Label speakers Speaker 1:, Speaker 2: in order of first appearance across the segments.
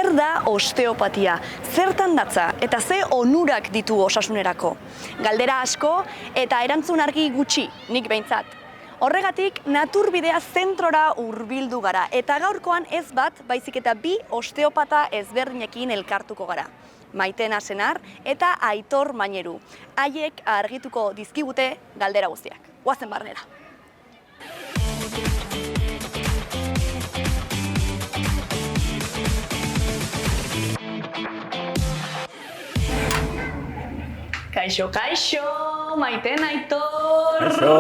Speaker 1: Zer da osteopatia? Zertan datza eta ze onurak ditu osasunerako? Galdera asko eta erantzun argi gutxi, nik behintzat. Horregatik, Naturbidea zentrora hurbildu gara eta gaurkoan ez bat, baizik eta bi osteopata ezberdinekin elkartuko gara. Maitena Senar eta Aitor Maineru. Haiek argituko dizkigute galdera guztiak. Goazen barnera. Kaixo, kaixo, Maiten, Aitor!
Speaker 2: Kaixo!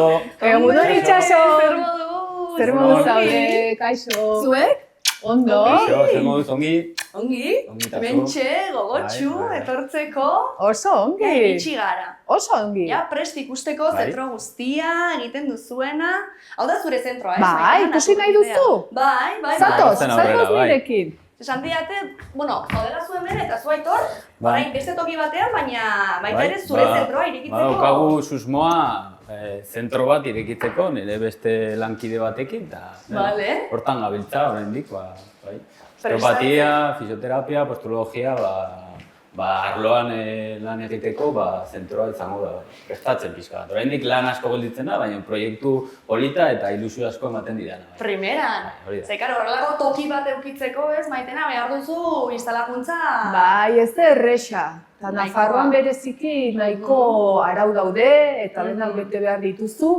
Speaker 3: Egunon itxaso!
Speaker 1: Zer moduz?
Speaker 3: Zer moduz zaude, kaixo?
Speaker 1: Zuek?
Speaker 3: Ondo?
Speaker 2: Kaixo, zer moduz ongi?
Speaker 1: Ongi?
Speaker 2: Ongitazu.
Speaker 1: Bentxe, gogotxu,
Speaker 2: Bai.
Speaker 1: etortzeko.
Speaker 3: Oso ongi!
Speaker 1: Itxi gara.
Speaker 3: Oso ongi!
Speaker 1: Ja, prest ikusteko
Speaker 2: Bai.
Speaker 1: zentro guztia, egiten duzuena. Hau da zure zentroa, ez?
Speaker 3: Bai,
Speaker 1: Maitena,
Speaker 3: ikusi nahi
Speaker 1: Naturbidea.
Speaker 3: duzu?
Speaker 1: Bai.
Speaker 3: Zatoz,
Speaker 2: Zen aurrera,
Speaker 3: zatoz
Speaker 2: bai.
Speaker 3: nirekin.
Speaker 1: Esan diate, zaudela zuen bere eta zu Aitor,
Speaker 2: Bai.
Speaker 1: orain beste toki batean, baina baita ere zure zentroa irekitzeko.
Speaker 2: Badaukagu susmoa zentro bat irekitzeko, nire beste lankide batekin, eta
Speaker 1: Vale.
Speaker 2: hortan gabiltza, oraindik, bai. Osteopatia, fisioterapia, postologia, arloan lan egiteko, zentroa izango da, prestatzen pixka bat. Oraindik lan asko gelditzen da, baina proiektu polita eta ilusio asko ematen didana.
Speaker 1: Primeran.
Speaker 2: Hori da.
Speaker 1: Ze, karo, horrelako toki bat eukitzeko, ez, Maitena, behar duzu instalakuntza...
Speaker 3: Bai, ez da erresa. Eta
Speaker 1: Nahikoa.
Speaker 3: Nafarroan bereziki nahiko arau daude eta denak bete behar dituzu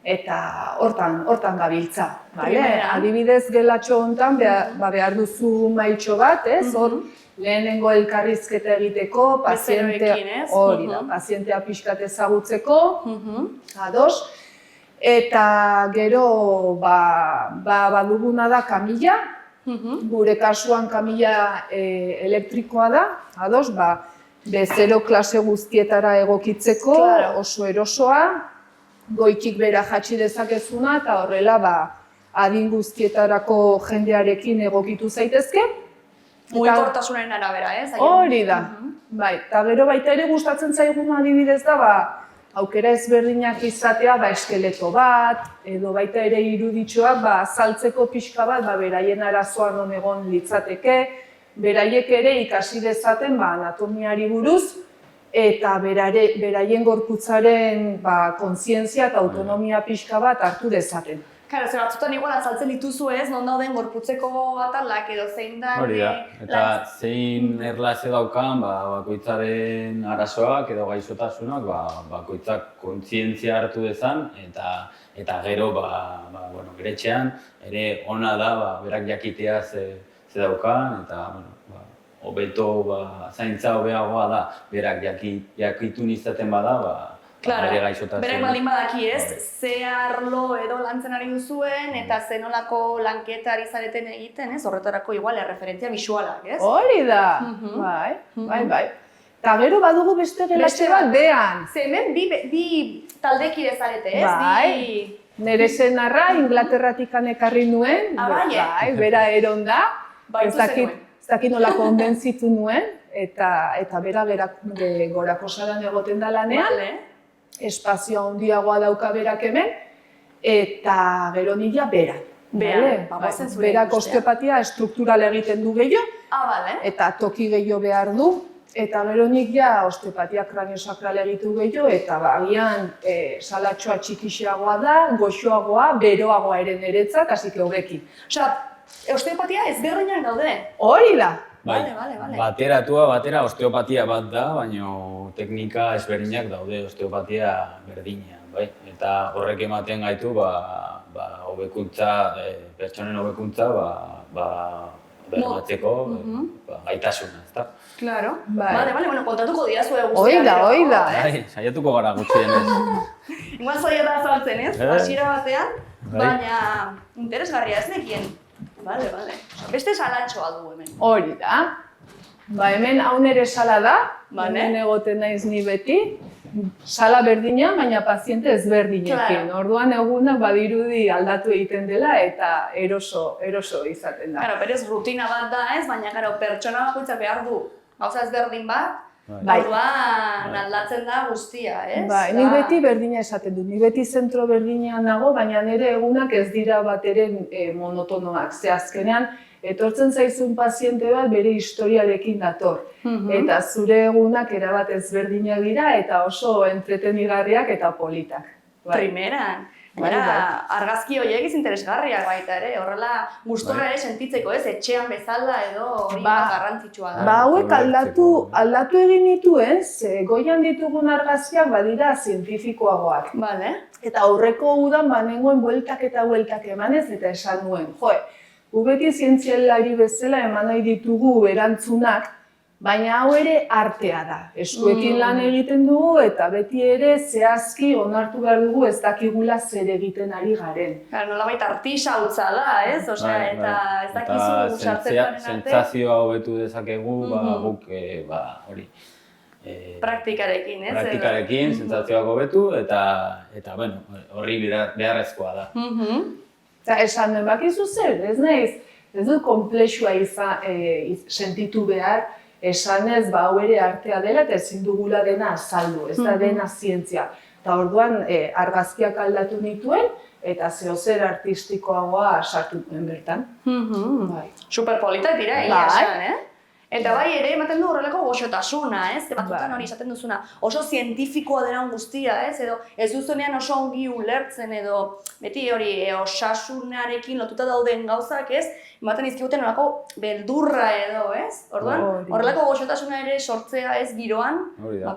Speaker 3: eta hortan gabiltza.
Speaker 1: Primeran.
Speaker 3: Adibidez, gelatxo hontan behar duzu maitxo bat, ez? Hor, lehenengo elkarrizketa egiteko,
Speaker 1: Bezeroekin, ez?
Speaker 3: hori da, pazientea pixkat ezagutzeko, ados. Eta gero baduguna da kamila, gure kasuan kamila elektrikoa da, ados, bezero klase guztietara egokitzeko,
Speaker 1: Claro.
Speaker 3: oso erosoa, goitik bera jatsi dezakezuna, eta horrela adin guztietarako jendearekin egokitu zaitezke.
Speaker 1: Mugikortasunaren arabera, ez?
Speaker 3: Hori da, bai, eta gero baita ere gustatzen zaigun adibidez da, aukera ezberdinak izatea, eskeleto bat, edo baita ere iruditxoak, azaltzeko pixka bat, beraien arazoan non egon litzateke, beraiek ere ikasi dezaten anatomiari buruz, eta beraien gorputzaren kontzientzia eta autonomia pixka bat hartu dezaten.
Speaker 1: Karo, ze batzutan igual azaltzen dituzu ez, non dauden gorputzeko atalak edo zein da...
Speaker 2: Hori da, eta zein erlazio daukan bakoitzaren arazoak edo gaixotasunak bakoitzak kontzientzia hartu dezan eta gero bere etxean ere ona da berak jakitea ze daukan eta hobeto zaintza hobeagoa da berak jakitun izaten bada bere gaixotasun.
Speaker 1: Berak baldin badaki ez, ze arlo edo lantzen ari duzuen eta ze nolako lanketa ari zareten egiten, ez? Horretarako igual erreferentzia bisualak, ez?
Speaker 3: Hori da, bai. Eta gero badugu beste gelatxe bat behan.
Speaker 1: Ze hemen bi taldekide zarete, ez?
Speaker 3: Bai. Nere senarra Inglaterratik ekarri nuen,
Speaker 1: bai,
Speaker 3: bera eron da, ez
Speaker 1: zenuen.
Speaker 3: dakit nola konbentzitu nuen, eta bera gorako saran egoten da lanean, espazioa handiagoa dauka berak hemen, eta gero nila bera.
Speaker 1: Bagoazen zure
Speaker 3: Berak
Speaker 1: ikustea.
Speaker 3: osteopatia estruktural egiten du gehiago, eta toki gehiago behar du, eta gero nik osteopatia kraniosakral egitu gehiago, eta agian salatxoa txikixeagoa da, goxoagoa, beroagoa ere niretzat, hasi hobeki.
Speaker 1: Osea, osteopatia ezberdinak daude.
Speaker 3: Hori da!
Speaker 2: Bai,
Speaker 1: Vale.
Speaker 2: batera osteopatia bat da, baina teknika ezberdinak daude osteopatia berdinean, bai? Eta horrek ematen gaitu, hobekuntza, pertsonen hobekuntza, bermatzeko gaitasuna, ezta?
Speaker 1: Claro.
Speaker 3: Bai.
Speaker 1: Bueno, kontatuko diazue guztia.
Speaker 3: Hoi da,
Speaker 2: Bai, saiatuko gara gutxienez.
Speaker 1: Igual zaila da azaltzen, ez? Hasiera batean,
Speaker 2: Bai.
Speaker 1: baina interesgarria ez nekien. Vale. Beste salatxoa du hemen.
Speaker 3: Hori da. Hemen hau nere sala da, hemen
Speaker 1: Vale.
Speaker 3: egoten naiz ni beti, sala berdina, baina paziente ezberdinekin.
Speaker 1: Claro.
Speaker 3: Orduan egunak badirudi aldatu egiten dela eta eroso izaten da.
Speaker 1: Claro, berez rutina bat da, ez? Baina, claro, pertsona bakoitzak behar du gauza ezberdin bat,
Speaker 3: Bai.
Speaker 1: orduan aldatzen da guztia, ez?
Speaker 3: Bai, nik beti berdina esaten dut, nik beti zentro berdinean nago, baina nire egunak ez dira bat ere monotonoak. Ze azkenean, etortzen zaizun paziente bat bere historiarekin dator. Eta zure egunak erabat ezberdinak dira eta oso entretenigarriak eta politak.
Speaker 1: Primeran. Gainera, argazki horiek interesgarriak baita ere, horrela gustora ere sentitzeko, ez? Etxean bezala edo hori garrantzitsua da.
Speaker 3: Hauek aldatu egin nituen, ze goian ditugun argazkiak badira zientifikoagoak.
Speaker 1: Bale.
Speaker 3: Eta aurreko udan banengoen bueltak eta bueltak emanez eta esan nuen. Gu beti zientzialari bezala eman nahi ditugu erantzunak, baina hau ere artea da. Eskuekin lan egiten dugu eta beti ere zehazki onartu behar dugu ez dakigula zer egiten ari garen.
Speaker 1: Nolabait artisautza da, ez? Eta ez dakizu sartzen garen arte.
Speaker 2: Sentsazioa hobetu dezakegu, guk hori.
Speaker 1: Praktikarekin, ez?
Speaker 2: Praktikarekin, sentsazioak hobetu eta horri beharrezkoa da.
Speaker 3: Eta esan den bakizu zer, ez dut konplexua sentitu behar, esanez hau ere artea dela eta ezin dugula dena azaldu, ez da dena zientzia. Eta orduan argazkiak aldatu nituen eta zeozer artistikoagoa sartu nuen bertan.
Speaker 1: Superpolitak dira, egia esan, Eta bai ere ematen du horrelako goxotasuna, ez? Batzutan hori esaten duzuna, oso zientifikoa dena guztia, ez? Edo ez duzunean oso ongi ulertzen edo beti hori osasunarekin lotuta dauden gauzak, ez? Ematen izkiguten horrelako beldurra edo, ez? Orduan, horrelako goxotasuna ere sortzea ez giroan,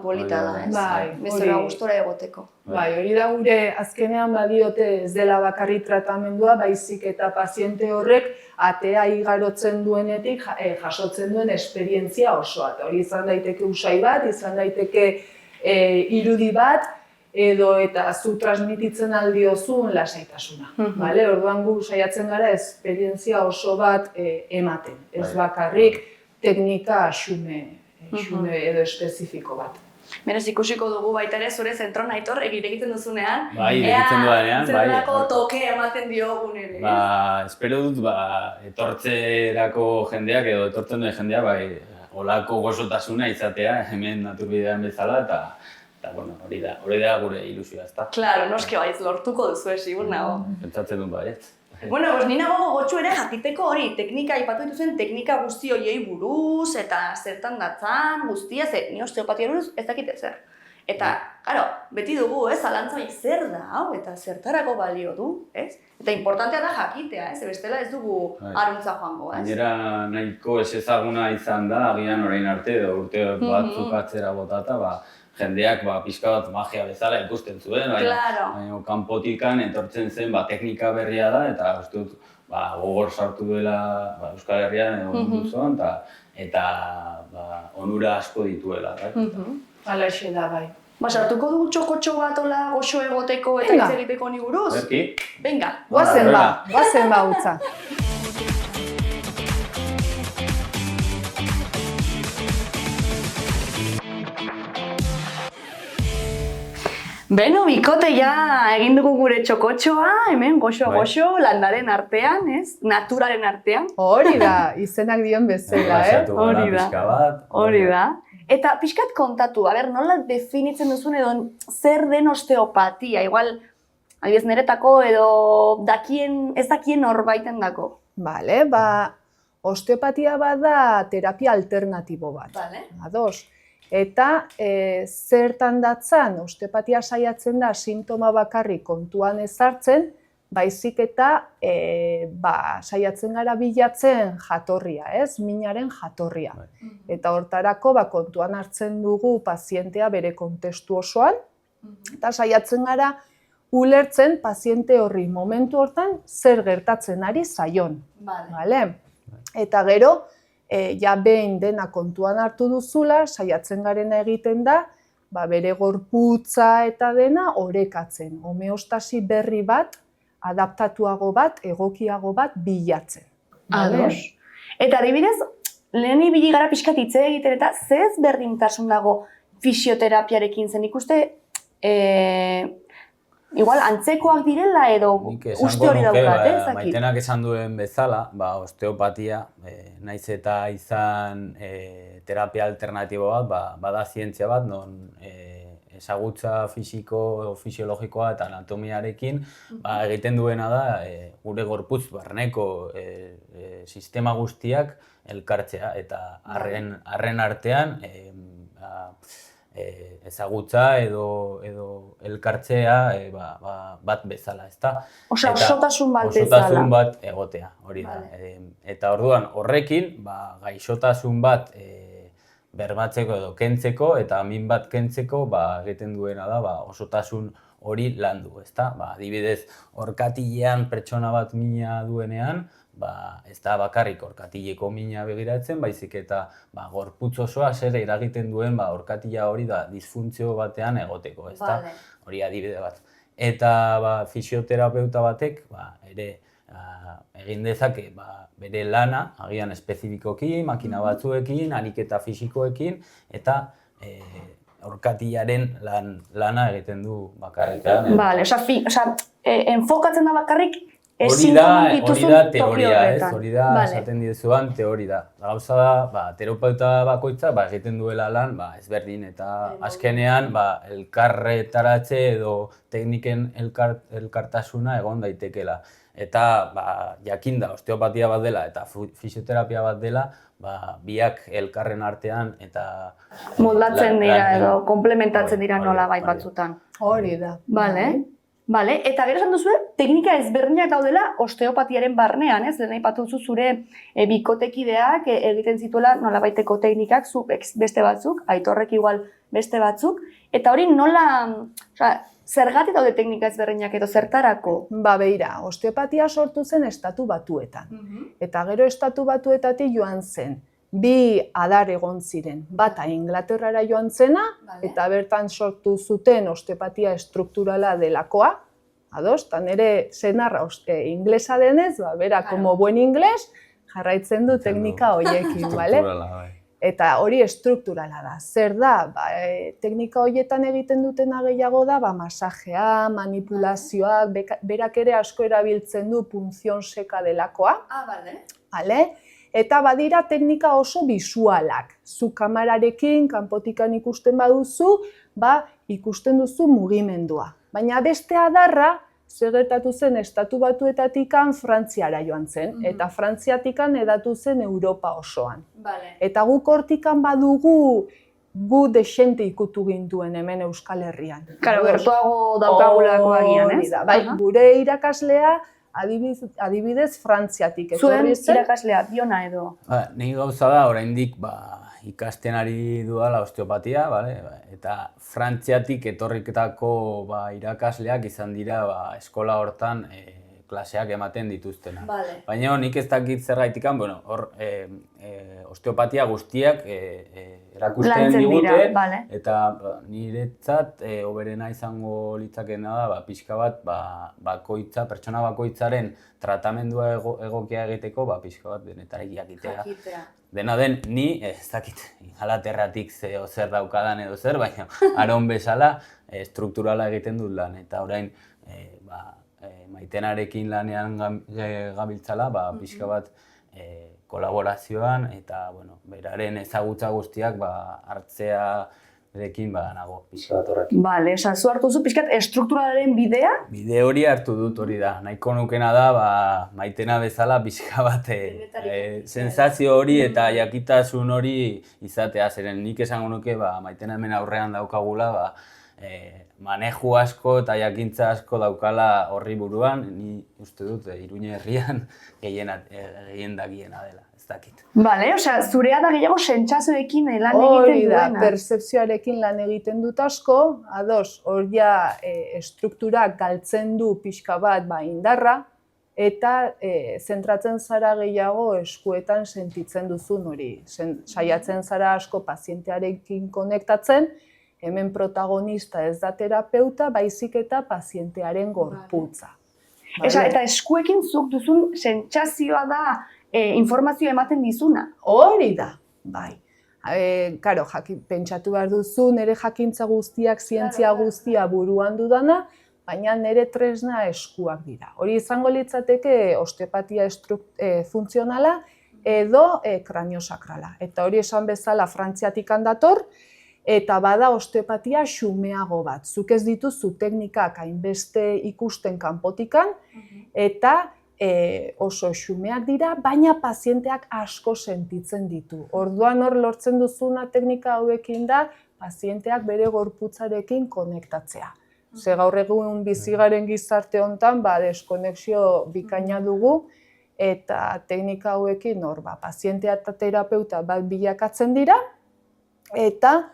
Speaker 1: polita da, ez? Bezala gustora egoteko.
Speaker 3: Bai, hori da gure azkenean badiote ez dela bakarrik tratamendua, baizik eta paziente horrek atea igarotzen duenetik jasotzen duen esperientzia osoa. Hori izan daiteke usai bat, izan daiteke irudi bat, edo eta zu transmititzen aldiozun lasaitasuna. Orduan gu saiatzen gara esperientzia oso bat ematen, ez bakarrik teknika xume edo espezifiko bat.
Speaker 1: Beraz ikusiko dugu baita ere zure zentron Aitor egiten duzunean.
Speaker 2: Bai, egiten dudanean.
Speaker 1: Zerrelako toke ematen diogun ere.
Speaker 2: Espero dut, etortzerako jendeak edo etortzen duen jendeak, olako gozotasuna izatea hemen naturbidean bezala eta hori da gure ilusioa, ezta?
Speaker 1: Claro, noski baiz lortuko duzu sigur nago.
Speaker 2: Pentsatzen dut baiet.
Speaker 1: Bueno, ni nago gogotsu ere jakiteko hori, teknika aipatu dituzen teknika guzti horiei buruz eta zertan datzan guztia, ze ni osteopatia buruz ez dakit zer. Eta, claro, beti dugu, zalantza zer da hau eta zertarako balio du, ez? Eta importantea da jakitea, bestela ez dugu aruntza joango, ez?
Speaker 2: Gainera nahiko ez ezaguna izan da, agian orain arte edo urte batzuk atzera botata, jendeak pixka bat magia bezala ikusten zuen, baina kanpotikan etortzen zen teknika berria da eta uste dut gogor sartu dela Euskal Herrian edo mundu osoan eta onura asko dituela.
Speaker 3: Halaxe da, bai.
Speaker 1: Sartuko dugu txokotxo bat goxo egoteko eta hitz egiteko ni buruz?
Speaker 2: Berki?
Speaker 1: Venga.
Speaker 3: Guazen ba utza.
Speaker 1: Beno, bikote egin dugu gure txokotxoa, hemen goxo-goxo, landaren artean, ez? Naturaren artean.
Speaker 3: Hori da, izenak dion bezala,
Speaker 1: Hori da. Eta pixkat kontatu, nola definitzen duzun edo zer den osteopatia? Igual, adibidez niretako edo ez dakien norbaiten dako.
Speaker 3: Bale, osteopatia bada terapia alternatibo bat.
Speaker 1: Bale.
Speaker 3: Ados. Eta zertan datzan, osteopatia saiatzen da sintoma bakarrik kontuan ezartzen, baizik eta saiatzen gara bilatzen jatorria, minaren jatorria. Eta hortarako kontuan hartzen dugu pazientea bere kontestu osoan, eta saiatzen gara ulertzen paziente horri momentu hortan zer gertatzen ari zaion. Eta gero, behin dena kontuan hartu duzula, saiatzen garena egiten da, bere gorputza eta dena orekatzen, homeostasi berri bat, adaptatuago bat, egokiago bat bilatzen.
Speaker 1: Ados. Eta adibidez, lehen ibili gara pixkat hitz egiten eta zez berdintasun dago fisioterapiarekin zen ikuste, igual antzekoak direla edo uste hori daukat,
Speaker 2: Maitenak esan duen bezala, osteopatia, naiz eta izan terapia alternatibo bat, bada zientzia bat, non ezagutza fisiko, fisiologikoa eta anatomiarekin egiten duena da gure gorputz barneko sistema guztiak elkartzea eta harren artean ezagutza edo elkartzea bat bezala, ezta?
Speaker 1: Osea, osotasun bat bezala.
Speaker 2: Osotasun bat egotea, hori da. Eta orduan horrekin gaixotasun bat bermatzeko edo kentzeko eta min bat kentzeko egiten duena da osotasun hori landu, ezta? Adibidez, orkatilean pertsona bat mina duenean, ez da bakarrik orkatileko mina begiratzen, baizik eta gorputz osoa zer eragiten duen orkatila hori da disfuntzio batean egoteko, ezta? Hori adibide bat. Eta fisioterapeuta batek ere egin dezake bere lana, agian espezifikoki, makina batzuekin, ariketa fisikoekin, eta orkatilaren lana egiten du bakarrik.
Speaker 1: Bale, enfokatzen da bakarrik
Speaker 2: hori da teoria, ez? Hori da, esaten dizuan, teoria da. Gauza da, terapeuta bakoitza egiten duela lan ezberdin, eta azkenean elkarretaratze edo tekniken elkartasuna egon daitekela. Eta jakinda osteopatia bat dela eta fisioterapia bat dela, biak elkarren artean eta
Speaker 1: moldatzen dira edo komplementatzen dira nolabait batzutan.
Speaker 3: Hori da.
Speaker 1: Bale, eta gero esan duzu, teknika ezberdinak daudela osteopatiaren barnean, ez? Lehen aipatu duzu zure bikotekideak egiten zituela nolabaiteko teknikak, zu beste batzuk, Aitorrek igual beste batzuk, eta hori nola, zergatik daude teknika ezberdinak edo zertarako?
Speaker 3: Beira, osteopatia sortu zen Estatu Batuetan. Eta gero Estatu Batuetatik joan zen. Bi adar egon ziren, bata Inglaterrara joan zena, eta bertan sortu zuten osteopatia estrukturala delakoa, eta nire senarra inglesa denez, bera, como buen ingles, jarraitzen du teknika horiekin, bale? Eta hori estrukturala da. Zer da, teknika horietan egiten dutena gehiago da, masajea, manipulazioa, berak ere asko erabiltzen du punzion seka delakoa. Bale? Eta badira teknika oso bisualak. Zu kamerarekin, kanpotikan ikusten baduzu, ikusten duzu mugimendua. Baina beste adarra, zer gertatu zen Estatu Batuetatikan Frantziara joan zen, eta Frantziatikan hedatu zen Europa osoan. Eta guk hortikan badugu gu desente ikutu gintuen hemen Euskal Herrian.
Speaker 1: Karo, gertuago daukagulako agian, ez?
Speaker 3: Bai, gure irakaslea adibidez Frantziatik etorri zen.
Speaker 1: Zuen irakaslea, Biona edo?
Speaker 2: Ni gauza da, oraindik ikasten ari dudala osteopatia, eta Frantziatik etorriketako irakasleak izan dira eskola hortan klaseak ematen dituztena. Baina nik ez dakit zergaitikan, osteopatia guztiak erakusten digute, eta niretzat hoberena izango litzakena da, pixka bat pertsona bakoitzaren tratamendua egokia egiteko, pixka bat denetarik jakitea. Dena den, ni ez dakit inhalaterratik zer daukadan edo zer, baina aron bezala strukturala egiten dut lan, eta orain Maitenarekin lanean gabiltzala, pixka bat kolaborazioan eta beraren ezagutza guztiak hartzearekin nago pixka bat horrekin.
Speaker 1: Bale, zu hartu zu pixkat estrukturalaren bidea?
Speaker 2: Bide hori hartu dut hori da. Nahiko nukena da, Maitena bezala pixka bat sensazio hori eta jakitasun hori izatea. Zeren nik esango nuke Maitena hemen aurrean daukagula, maneju asko eta jakintza asko daukala horri buruan, ni uste dut Iruña herrian gehien dakiena dela, ez dakit.
Speaker 1: Bale, zurea da gehiago sentsazioekin lan egiten duena.
Speaker 3: Hori da, pertzepzioarekin lan egiten dut asko, hor ja estrukturak galtzen du pixka bat indarra, eta zentratzen zara gehiago eskuetan sentitzen duzun hori. Saiatzen zara asko pazientearekin konektatzen, hemen protagonista ez da terapeuta, baizik eta pazientearen gorputza.
Speaker 1: Eta eskuekin zuk duzun sentsazioa da informazioa ematen dizuna?
Speaker 3: Hori da, bai. Karo, pentsatu behar duzu, nire jakintza guztiak, zientzia guztia buruan dudana, baina nire tresna eskuak dira. Hori izango litzateke osteopatia funtzionala edo kraniosakrala. Eta hori esan bezala Frantziatik dator, eta bada osteopatia xumeago bat. Zuk ez dituzu teknikak hainbeste ikusten kanpotikan, eta oso xumeak dira, baina pazienteak asko sentitzen ditu. Orduan hor lortzen duzuna teknika hauekin da, pazienteak bere gorputzarekin konektatzea. Ze gaur egun bizigaren gizarte hontan, deskonexio bikaina dugu, eta teknika hauekin pazientea eta terapeuta bat bilakatzen dira, eta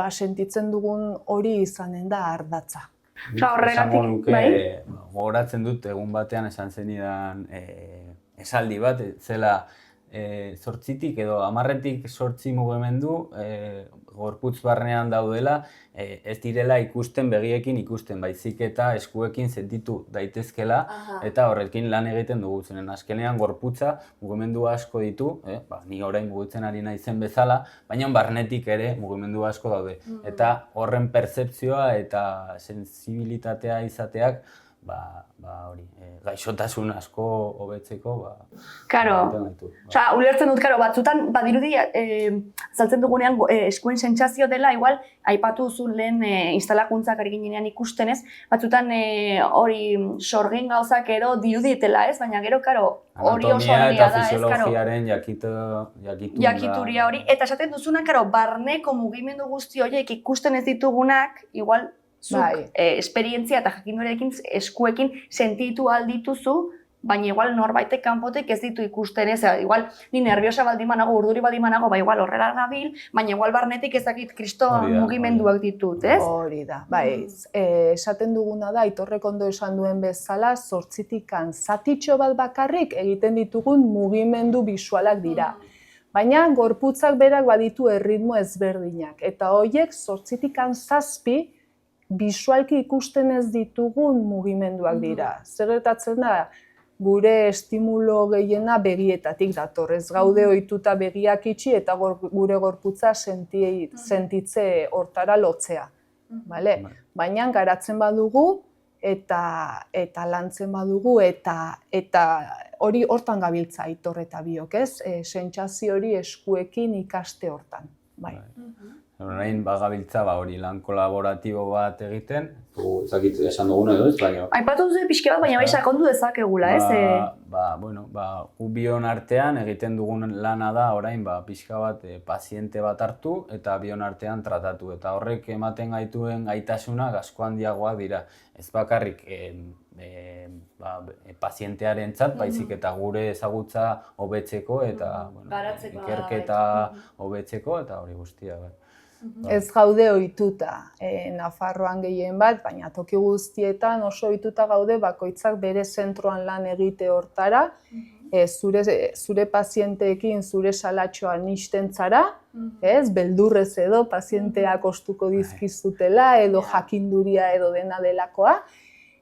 Speaker 3: sentitzen dugun hori izanen da ardatza.
Speaker 2: Esango nuke, gogoratzen dut egun batean esan zenidan esaldi bat, zela 8tik edo 10tik 8 mugimendu gorputz barnean daudela, ez direla ikusten begiekin ikusten, baizik eta eskuekin sentitu daitezkela, eta horrekin lan egiten dugu. Zenen azkenean gorputza mugimendu asko ditu, ni orain mugitzen ari naizen bezala, baina barnetik ere mugimendu asko daude. Eta horren pertzepzioa eta sensibilitatea izateak, hori, gaixotasun asko hobetzeko,
Speaker 1: ulertzen dut, batzutan, badirudi, azaltzen dugunean eskuen sentsazio dela, igual, aipatu duzun lehen instalakuntzak ari ginean ikusten ez, batzutan hori sorgin gauzak edo dirudietela ez, baina gero, hori oso
Speaker 2: anatomia
Speaker 1: argia
Speaker 2: eta
Speaker 1: da ez,
Speaker 2: fisiologiaren
Speaker 1: jakituria hori, eta esaten duzuna, barneko mugimendu guzti horiek ikusten ez ditugunak, igual, zuk esperientzia eta jakinduarekin eskuekin sentitu aldituzu, baina igual norbaitek kanpotik ez ditu ikusten ez, igual ni nerviosa baldin banago, urduri baldin banago, igual horrela nabil, baina igual barnetik ez dakit kriston mugimenduak ditut, ez?
Speaker 3: Hori da, esaten duguna da, Aitorrek ondo esan duen bezala, 8tikan zatitxo bat bakarrik egiten ditugun mugimendu bisualak dira. Baina gorputzak berak baditu erritmo ezberdinak, eta horiek 8tikan 7 bisualki ikusten ez ditugun mugimenduak dira. Zer gertatzen da, gure estimulo gehiena begietatik dator. Ez gaude ohituta begiak itxi eta gure gorputza sentitze hortara lotzea. Baina garatzen badugu eta lantzen badugu eta hori hortan gabiltza Aitor eta biok, ez? Sentsazio hori eskuekin ikaste hortan.
Speaker 2: Orain bagabiltza hori lan kolaboratibo bat egiten, ezakit esan dugun edo ez, baina...
Speaker 1: Aipatu duzu pixka bat, baina sakondu dezakegula, ez?
Speaker 2: Gu bion artean egiten dugun lana da orain pixka bat paziente bat hartu eta bion artean tratatu. Eta horrek ematen gaituen gaitasunak asko handiagoak dira. Ez bakarrik pazientearentzat, baizik eta gure ezagutza hobetzeko eta ikerketa hobetzeko eta hori guztia.
Speaker 3: Ez gaude ohituta Nafarroan gehien bat, baina toki guztietan oso ohituta gaude bakoitzak bere zentroan lan egite hortara, zure pazienteekin zure salatxoan ixten zara, beldurrez edo pazienteak ostuko dizkizutela edo jakinduria edo dena delakoa,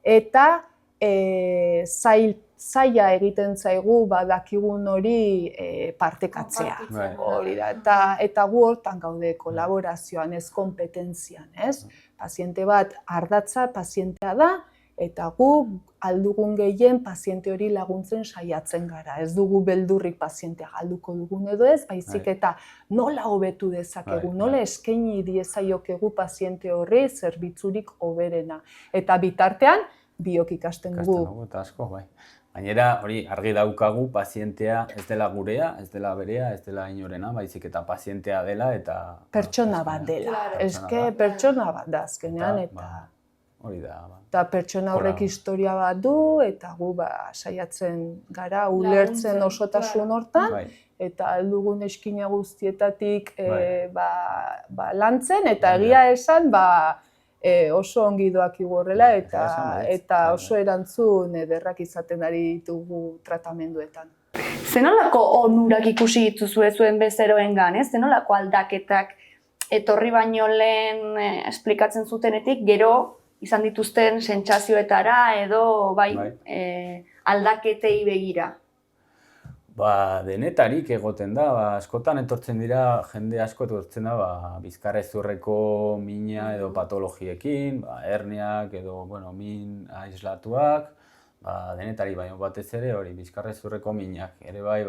Speaker 3: eta zaila egiten zaigu dakigun hori partekatzea. Hori da, eta gu hortan gaude kolaborazioan, ez kompetentzian, ez? Paziente bat ardatza pazientea da, eta gu aldugun gehien paziente hori laguntzen saiatzen gara. Ez dugu beldurrik pazientea galduko dugun edo ez, baizik eta nola hobetu dezakegu, nola eskaini diezaiokegu paziente horri zerbitzurik hoberena. Eta bitartean, biok ikasten dugu.
Speaker 2: Eta asko, Gainera, hori argi daukagu pazientea ez dela gurea, ez dela berea, ez dela inorena, baizik eta pazientea dela eta...
Speaker 3: Pertsona bat dela, pertsona bat da azkenean eta...
Speaker 2: Hori da.
Speaker 3: Eta pertsona horrek historia bat du eta gu saiatzen gara ulertzen osotasun hortan eta aldugun eskina guztietatik lantzen eta egia esan oso ongi doakigu horrela eta oso erantzun ederrak izaten ari ditugu tratamenduetan.
Speaker 1: Zenolako onurak ikusi dituzue zuen bezeroengan, ez? Zenolako aldaketak etorri baino lehen esplikatzen zutenetik, gero izan dituzten sentsazioetara edo aldaketei begira?
Speaker 2: Denetarik egoten da, askotan etortzen dira, jende asko etortzen da bizkarrezurreko mina edo patologiekin, herniak edo min aislatuak, denetari, baina batez ere hori bizkarrezurreko minak, ere bai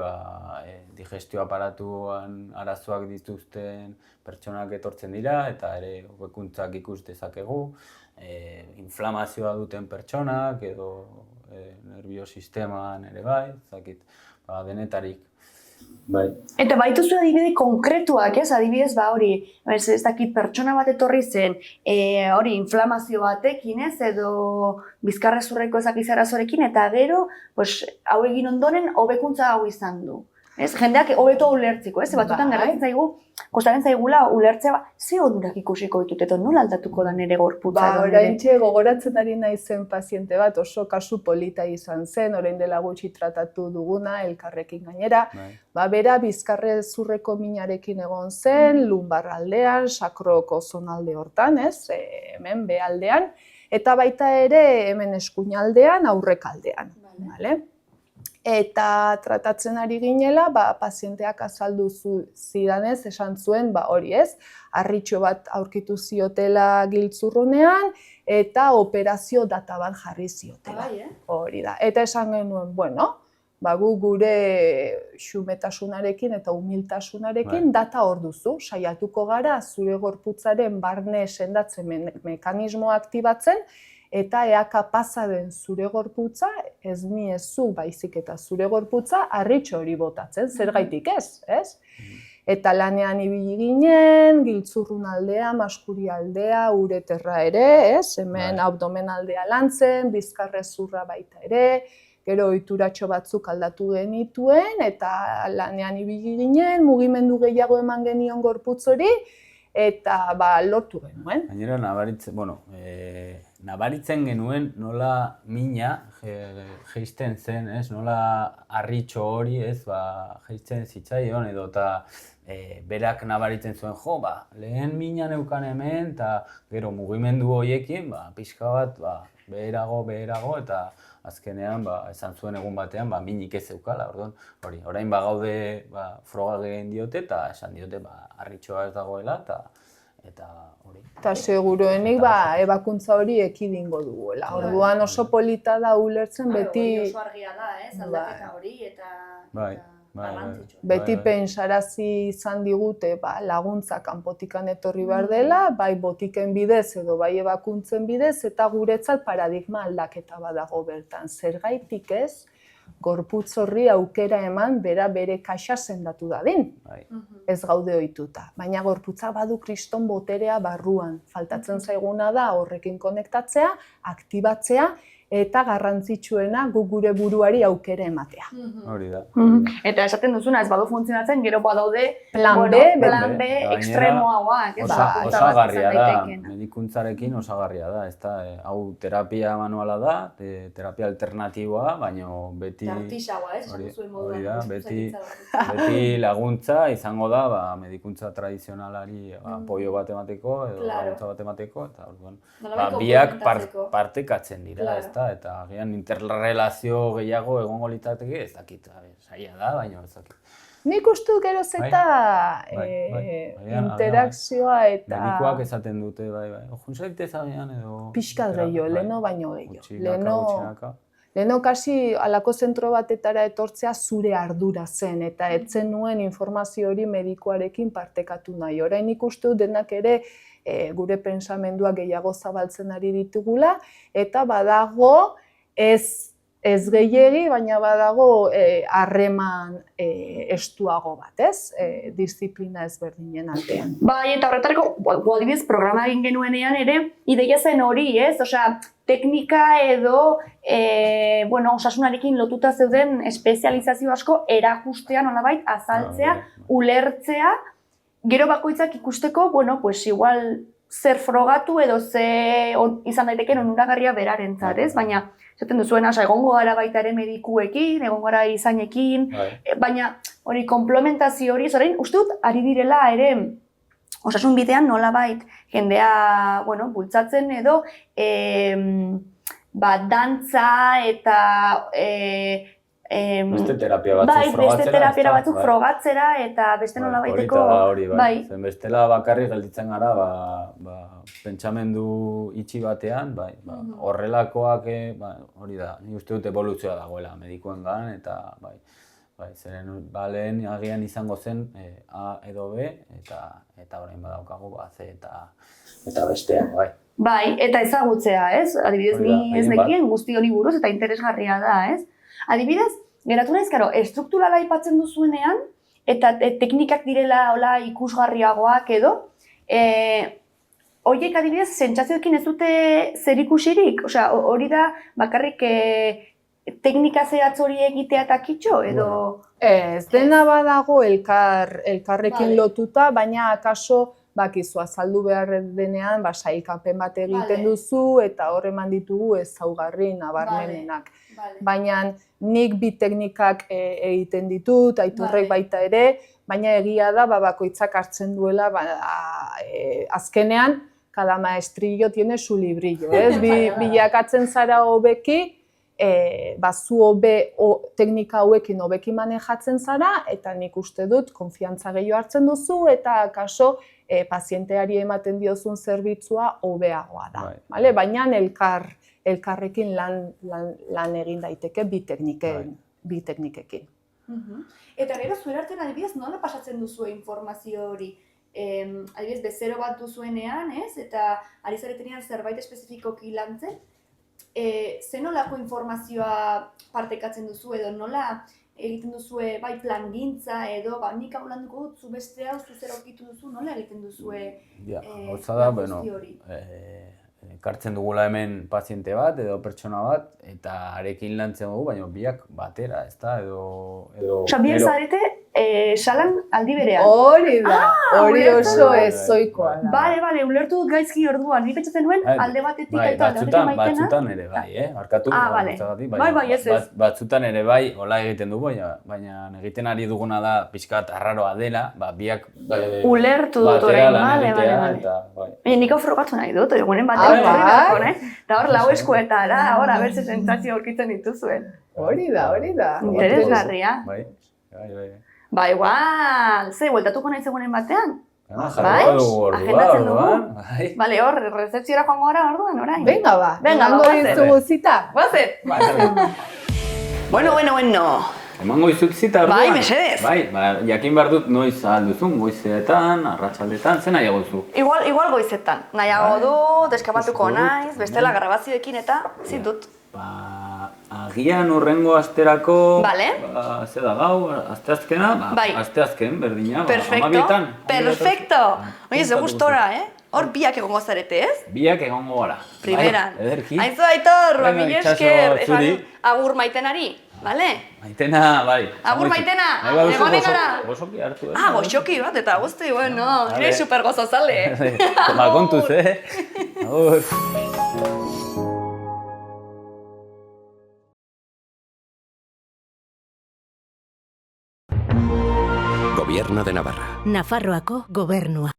Speaker 2: digestio aparatuan arazoak dituzten pertsonak etortzen dira eta ere hobekuntzak ikus dezakegu, inflamazioa duten pertsonak edo nerviosisteman ere bai, ezakit, denetarik. Bai.
Speaker 1: Eta baituzu adibide konkretuak, ez? Adibidez, hori, ez dakit pertsona bat etorri zen, hori inflamazio batekin, ez? Edo bizkarrezurreko ezakiz arazorekin, eta gero, hau egin ondoren, hobekuntza hau izan du. Ez, jendeak hobeto ulertzeko, ez? Batzutan gertatzen zaigu, kostaren zaigula ulertzea, ze onurak ikusiko ditut, eta nola aldatuko da nere gorputza?
Speaker 3: Oraintxe gogoratzen ari naizen paziente bat oso kasu polita izan zen, orain dela gutxi tratatu duguna, elkarrekin gainera. Bera bizkarrezurreko minarekin egon zen, lumbar aldean, sakroko zonalde hortan, ez? Hemen behaldean, eta baita ere hemen eskuinaldean, aurrekaldean. Eta tratatzen ari ginela, pazienteak azaldu zidanez, esan zuen, hori ez, harritxo bat aurkitu ziotela giltzurrunean, eta operazio data bat jarri ziotela. Hori da. Eta esan genuen, bueno, gu gure xumetasunarekin eta humiltasunarekin data hor duzu, saiatuko gara zure gorputzaren barne sendatzen mekanismoa aktibatzen, eta ea kapaza den zure gorputza, ez ni ez zu baizik eta zure gorputza harritxo hori botatzen, zergaitik ez, ez? Eta lanean ibili ginen, giltzurrun aldea, maskuri aldea, ureterra ere, ez? Hemen abdomen aldea lantzen, bizkarrezurra baita ere, gero ohituratxo batzuk aldatu genituen, eta lanean ibili ginen, mugimendu gehiago eman genion gorputz hori, eta lortu genuen.
Speaker 2: Gainera, nabaritzen genuen nola mina jeisten zen, ez? Nola harritxo hori, ez? Jeisten zitzaion edo eta berak nabaritzen zuen, lehen mina neukan hemen, eta gero mugimendu horiekin, pixka bat, beherago, eta azkenean, esan zuen egun batean, minik ez zeukala, orain gaude froga egin diote, eta esan diote, harritxoa ez dagoela, eta hori.
Speaker 3: Eta seguruenik, ebakuntza hori ekidingo duguela. Orduan oso polita da ulertzen beti...
Speaker 1: Oso argia da, ez, aldaketa hori, eta...
Speaker 3: Beti pentsarazi izan digute laguntza kanpotikan etorri behar dela, bai botiken bidez edo bai ebakuntzen bidez, eta guretzat paradigma aldaketa badago bertan. Zergaitik ez, gorputz horri aukera eman bere kaxa sendatu dadin. Ez gaude ohituta. Baina gorputza badu kriston boterea barruan. Faltatzen zaiguna da horrekin konektatzea, aktibatzea, eta garrantzitsuena gure buruari aukera ematea.
Speaker 2: Hori da.
Speaker 1: Eta esaten duzuna, ez badu funtzionatzen, gero badaude
Speaker 3: plan B,
Speaker 1: ekstremoagoak.
Speaker 2: Osagarria da, medikuntzarekin osagarria da. Hau terapia manuala da, terapia alternatiboa, baina beti...
Speaker 1: Artisagoa, ez?
Speaker 2: Hori da, beti laguntza izango da medikuntza tradizionalari apoio bat emateko, edo laguntza bat emateko, eta biak partekatzen dira, eta agian interrelazio gehiago egongo litzateke, ez dakit, saia da, baina ez dakit.
Speaker 3: Nik uste dut geroz eta interakzioa eta...
Speaker 2: Medikuak esaten dute, juntzaitez agian edo...
Speaker 3: Pixkat gehiago, leheno baino gehiago. Leheno kasi alako zentro batetara etortzea zure ardura zen, eta etzen nuen informazio hori medikuarekin partekatu nahi. Orain ikustu denak ere gure pentsamenduak gehiago zabaltzen ari ditugula, eta badago ez gehiegi, baina badago harreman estuago bat, ez? Disiplina ezberdinen artean.
Speaker 1: Bai, eta horretarako, adibidez, programa egin genuenean ere, ideia zen hori, ez? Osea, teknika edo, osasunarekin lotuta zeuden espezializazio asko erajustean nolabait azaltzea, ulertzea, gero bakoitzak ikusteko, igual zer frogatu edo ze izan daiteken onuragarria berarentzat, ez? Baina, esaten duzuena, egongo gara baita ere medikuekin, egongo gara izainekin, baina hori komplementazio hori, orain uste dut ari direla ere osasun bidean nolabait jendea, bultzatzen edo dantza eta
Speaker 2: Beste terapia batzuk
Speaker 4: bai,
Speaker 2: frogatzera.
Speaker 4: beste terapia batzuk
Speaker 2: bai.
Speaker 4: frogatzera eta beste nola baiteko...
Speaker 2: Hori bai. Zen bestela bakarrik gelditzen gara, pentsamendu itxi batean, bai, horrelakoak, hori da, nik uste dut evoluzioa dagoela medikuengan, eta bai, zeren lehen agian izango zen A edo B, eta orain badaukagu C eta bestean, bai.
Speaker 4: Bai, eta ezagutzea, ez? Adibidez, ni ez nekien guzti honi buruz eta interesgarria da, ez? Adibidez, geratu naiz, karo, estrukturala aipatzen duzuenean, eta teknikak direla hola ikusgarriagoak edo, horiek adibidez, sentsazioekin ez dute zerikusirik? Osea, hori da bakarrik teknika zehatz hori egitea eta kitxo, edo...
Speaker 3: Ez, dena badago elkarrekin lotuta, baina akaso bakizu azaldu behar denean, sailkapen bat egiten duzu eta hor eman ditugu ezaugarri nabarmenenak. Baina nik bi teknikak egiten ditut, Aitorrek baita ere, baina egia da bakoitzak hartzen duela azkenean cada maestrillo tiene su librillo, ez? Bilakatzen zara hobeki, zu teknika hauekin hobeki manejatzen zara, eta nik uste dut konfiantza gehiago hartzen duzu, eta akaso pazienteari ematen diozun zerbitzua hobeagoa da. Baina elkarrekin lan egin daiteke bi teknikekin.
Speaker 4: Eta gero zuen artean adibidez nola pasatzen duzu informazio hori? Adibidez, bezero bat duzuenean, ez? Eta ari zaretenean zerbait espezifikoki lantzen, ze nolako informazioa partekatzen duzu edo nola egiten duzue bai plangintza edo nik hau landuko dut, zu beste hau, zu zer aurkitu duzu, nola egiten duzue guzti hori?
Speaker 2: Ekartzen dugula hemen paziente bat edo pertsona bat, eta arekin lantzen dugu, baina biak batera, ez da, edo...
Speaker 4: Osa, biak zarete, salan aldi berean.
Speaker 3: Hori da, hori oso ezoikoa da.
Speaker 4: Bale, ulertu dut gaizki orduan, ni pentsatzen nuen alde batetik eta alde batetik maitena.
Speaker 2: Batzutan ere bai, arkatu, batzutan ere bai, hola egiten dugu, baina egiten ari duguna da pixkat arraroa dela, biak
Speaker 4: ulertu dut orain, bale. Nik hau frogatu nahi dut, egunen batean eta hor lau eskuetara, hor abertze sentsazio aurkitzen dituzuen.
Speaker 3: Hori da.
Speaker 4: Interesgarria. Ba, igual, ze, bueltatuko nahi zegoenen batean?
Speaker 2: Jarriko dugu orduan.
Speaker 4: Bale, hor, rezepziora joango gara orduan, orain.
Speaker 3: Venga, emango dizugu zita.
Speaker 4: Guazen. Bueno.
Speaker 2: Emango dizut zita orduan.
Speaker 4: Bai, mesedez.
Speaker 2: Bai, jakin behar dut noiz alduzun, goizetan, arratsaldetan, zen nahiago duzu?
Speaker 1: Igual goizetan. Nahiago dut, eskapatuko naiz, bestela grabazioekin eta zitut.
Speaker 2: Agian urrengo asterako, ze da gau, asteazkena, asteazken berdina, amabietan.
Speaker 1: Perfecto! Oie, ze gustora, Hor biak egongo zarete, ez?
Speaker 2: Biak egongo gara.
Speaker 1: Primeran.
Speaker 2: Ederki.
Speaker 1: Aizu, Aitor, mila esker, agur maitenari, bale?
Speaker 2: Maitena, bai.
Speaker 1: Agur maitena, egonen gara.
Speaker 2: Gozoki hartu,
Speaker 1: gozoki bat, eta guzti, bueno, nire super gozozale.
Speaker 2: Toma kontuz, Agur.
Speaker 5: Gobierno de Navarra.
Speaker 6: Nafarroako gobernua.